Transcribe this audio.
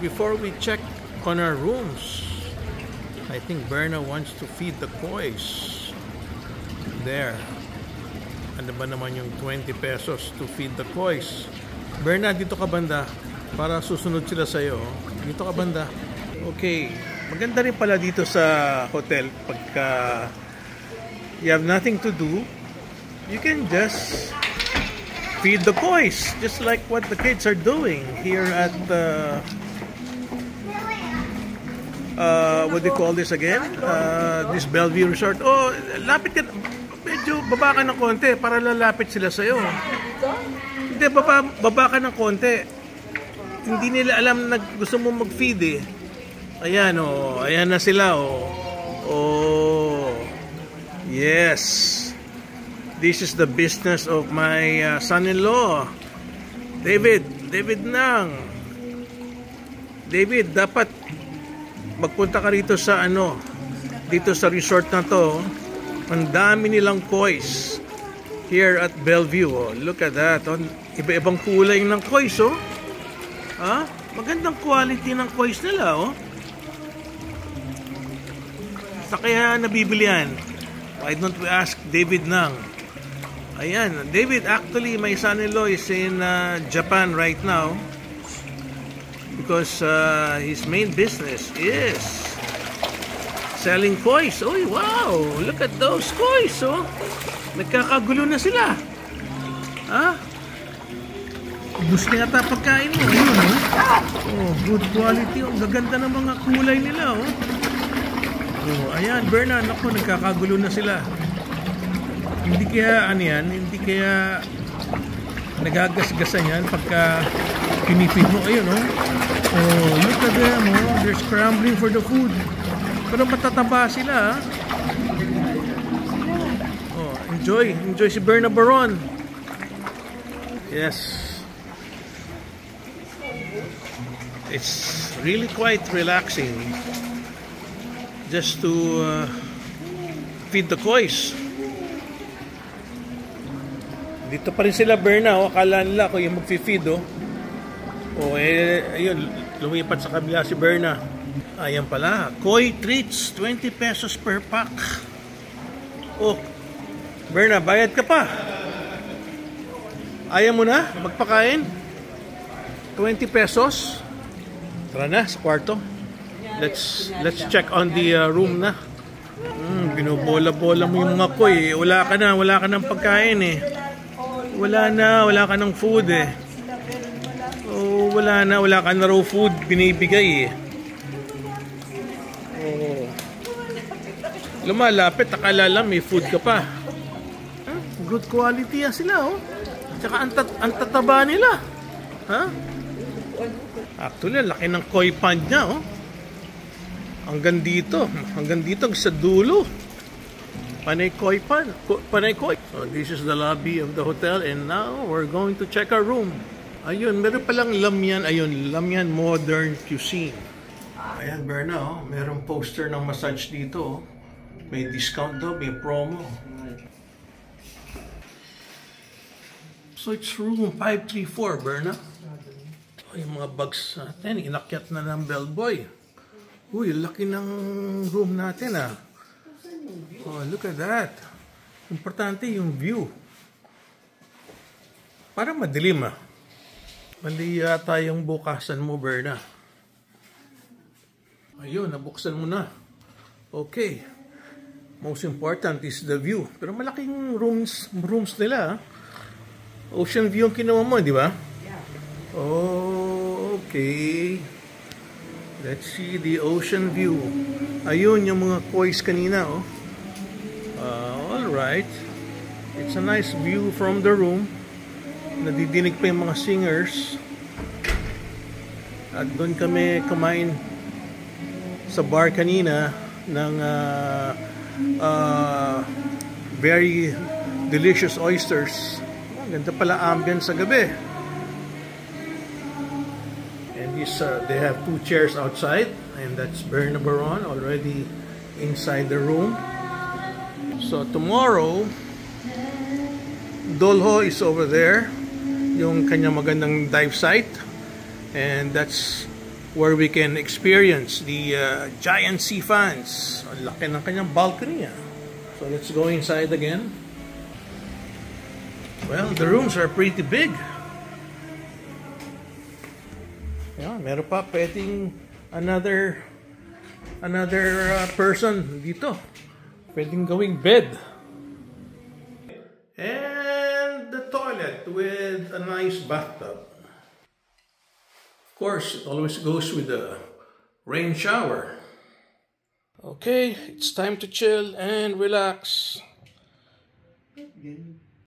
before we check on our rooms, I think Berna wants to feed the kois. There. Ano ba naman yung 20 pesos to feed the kois? Berna, dito ka banda. Para susunod sila sa'yo. Dito ka banda. Okay. Maganda rin pala dito sa hotel. Pagka you have nothing to do, you can just feed the kois. Just like what the kids are doing here at what do you call this again? This Bellevue Resort. Oh, lapit ka. Medyo baba ka ng konti para lalapit sila sa'yo. Hindi, baba ka ng konti. Hindi nila alam na gusto mo mag-feed eh. Ayan oh, ayan na sila oh. Oh, yes. This is the business of my son-in-law. David Nang. David, dapat magpunta ka rito sa dito sa resort na to. Ang dami nilang kois here at Bellevue. Oh, look at that. Oh, iba-ibang kulay ng kois, oh. Ha? Magandang quality ng kois nila, oh. Sa kaya nabibili yan? Why don't we ask David Nang? Ayan, David, actually, my son-in-law is in Japan right now because his main business is selling kois. Oh, wow! Look at those kois, oh. Nagkakagulo na sila. Ha? Ubus na yata pagkain mo. Ayun, oh. Oh, good quality. Ang gaganda ng mga kulay nila, oh. Oh, ayan, Berna, naku, nagkakagulo na sila. Hindi kaya, hindi kaya nagagasgasan yan pagka pinipid mo. Ayun, oh. Oh, look at them, oh. They're scrambling for the food. Pero matataba sila, ha? Oh, enjoy si Berna Baron. Yes. It's really quite relaxing just to feed the kois. Dito pa rin sila, Berna, oh. Akala nila ako yung mag-feed, oh. Oh, ayun, lumipat sa kabila si Berna. Ayan pala, koi treats, 20 pesos per pack. Oh, Berna, bayad ka pa. Ayaw mo na magpakain? 20 pesos. Tara na sa kwarto. Let's check on the room na. Binubola-bola mo yung mga koi. Wala ka ng pagkain eh. Wala ka ng food eh. Oh, wala ka na raw food binibigay eh. Lumalapit, akala lang may food ka pa. Huh? Good quality yan sila, oh. Tsaka ang tataba nila. Huh? Actually, laki ng koi pan niya, oh. Hanggang dito sa dulo. Panay koi pan. Panay koi. So, this is the lobby of the hotel and now we're going to check our room. Ayun, meron palang Lamyan. Ayun, Lamyan Modern Cuisine. Ayan, Berna, oh. Merong poster ng massage dito, oh. May discount daw, may promo. So it's room 534, Berna. Oh, yung mga bags natin, inakyat na ng bellboy. Uy, laki ng room natin, ah. Oh, look at that. Importante yung view. Parang madilim, ah. Mali yata yung bukasan mo, Berna. Ayun, nabuksan mo na. Okay. Most important is the view. Pero malaking rooms nila. Ocean view ang kinuha mo, di ba? Yeah. Oh, okay. Let's see the ocean view. Ayun yung mga kois kanina, oh. All right. It's a nice view from the room. Nadidinig pa yung mga singers. At doon kami kumain sa bar kanina ng very delicious oysters. Ganda pala ambience sa gabi. And they have 2 chairs outside, and that's Berna Baron already inside the room. So tomorrow, Dolho is over there, yung kanyang magandang dive site, and that's where we can experience the giant sea fans. Ang laki ng kanyang balcony. So let's go inside again. Well, the rooms are pretty big. Yeah, meron pa pwedeng another person dito. Pwedeng gawing bed. And the toilet with a nice bathtub. Of course, it always goes with the rain shower. Okay, it's time to chill and relax.